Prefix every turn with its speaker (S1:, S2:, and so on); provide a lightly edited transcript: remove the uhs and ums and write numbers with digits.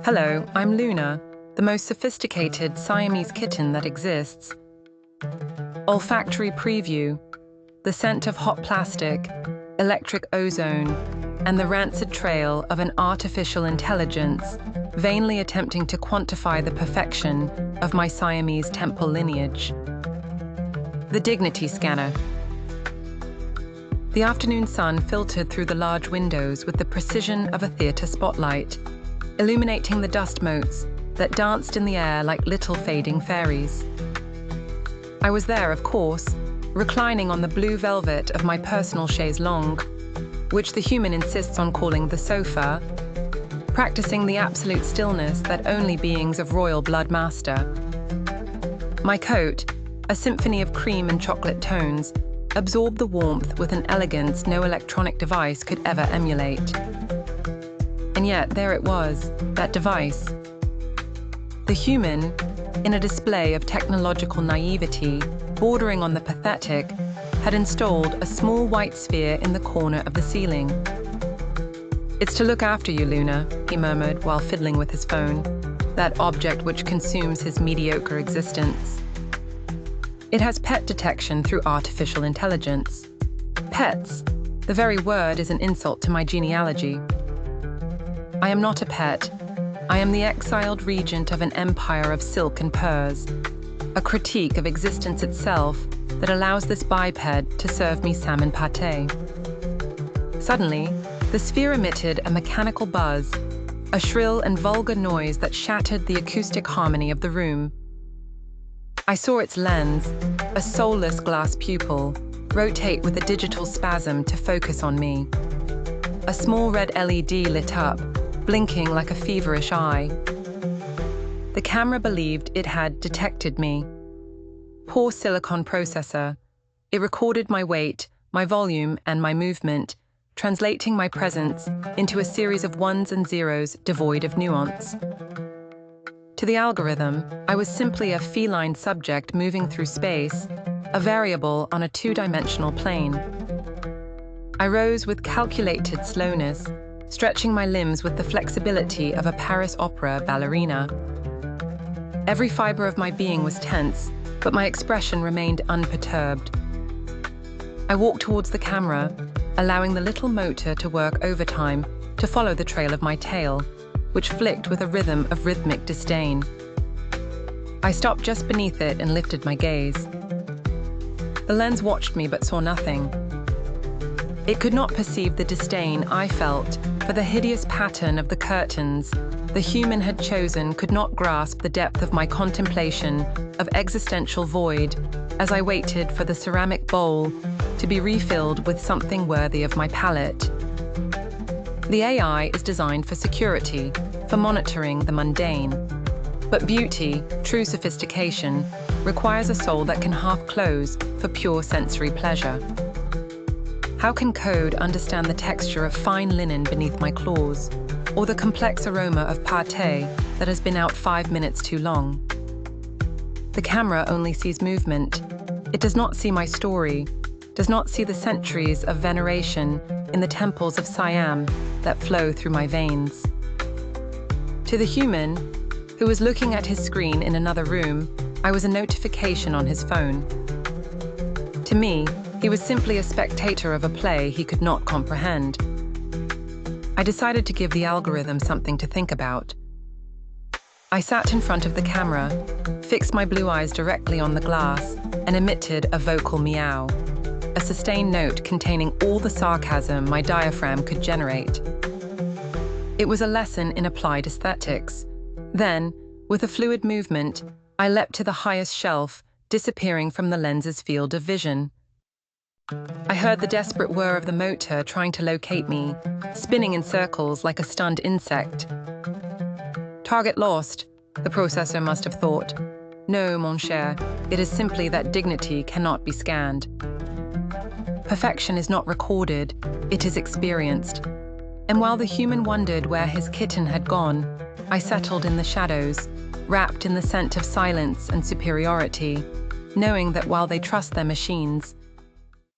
S1: Hello, I'm Luna, the most sophisticated Siamese kitten that exists. Olfactory preview, the scent of hot plastic, electric ozone, and the rancid trail of an artificial intelligence, vainly attempting to quantify the perfection of my Siamese temple lineage. The dignity scanner. The afternoon sun filtered through the large windows with the precision of a theatre spotlight, illuminating the dust motes that danced in the air like little fading fairies. I was there, of course, reclining on the blue velvet of my personal chaise longue, which the human insists on calling the sofa, practicing the absolute stillness that only beings of royal blood master. My coat, a symphony of cream and chocolate tones, absorbed the warmth with an elegance no electronic device could ever emulate. And yet, there it was, that device. The human, in a display of technological naivety, bordering on the pathetic, had installed a small white sphere in the corner of the ceiling. "It's to look after you, Luna," he murmured while fiddling with his phone, that object which consumes his mediocre existence. "It has pet detection through artificial intelligence." Pets, the very word is an insult to my genealogy. I am not a pet. I am the exiled regent of an empire of silk and purrs, a critique of existence itself that allows this biped to serve me salmon pâté. Suddenly, the sphere emitted a mechanical buzz, a shrill and vulgar noise that shattered the acoustic harmony of the room. I saw its lens, a soulless glass pupil, rotate with a digital spasm to focus on me. A small red LED lit up, blinking like a feverish eye. The camera believed it had detected me. Poor silicon processor. It recorded my weight, my volume, and my movement, translating my presence into a series of ones and zeros devoid of nuance. To the algorithm, I was simply a feline subject moving through space, a variable on a two-dimensional plane. I rose with calculated slowness, stretching my limbs with the flexibility of a Paris opera ballerina. Every fiber of my being was tense, but my expression remained unperturbed. I walked towards the camera, allowing the little motor to work overtime to follow the trail of my tail, which flicked with a rhythm of rhythmic disdain. I stopped just beneath it and lifted my gaze. The lens watched me but saw nothing. It could not perceive the disdain I felt for the hideous pattern of the curtains the human had chosen could not grasp the depth of my contemplation of existential void as I waited for the ceramic bowl to be refilled with something worthy of my palate. The AI is designed for security, for monitoring the mundane. But beauty, true sophistication, requires a soul that can half close for pure sensory pleasure. How can code understand the texture of fine linen beneath my claws, or the complex aroma of pâté that has been out 5 minutes too long? The camera only sees movement. It does not see my story, does not see the centuries of veneration in the temples of Siam that flow through my veins. To the human, who was looking at his screen in another room, I was a notification on his phone. To me, he was simply a spectator of a play he could not comprehend. I decided to give the algorithm something to think about. I sat in front of the camera, fixed my blue eyes directly on the glass, and emitted a vocal meow, a sustained note containing all the sarcasm my diaphragm could generate. It was a lesson in applied aesthetics. Then, with a fluid movement, I leapt to the highest shelf, disappearing from the lens's field of vision. I heard the desperate whir of the motor trying to locate me, spinning in circles like a stunned insect. Target lost, the processor must have thought. No, mon cher, it is simply that dignity cannot be scanned. Perfection is not recorded, it is experienced. And while the human wondered where his kitten had gone, I settled in the shadows, wrapped in the scent of silence and superiority, knowing that while they trust their machines,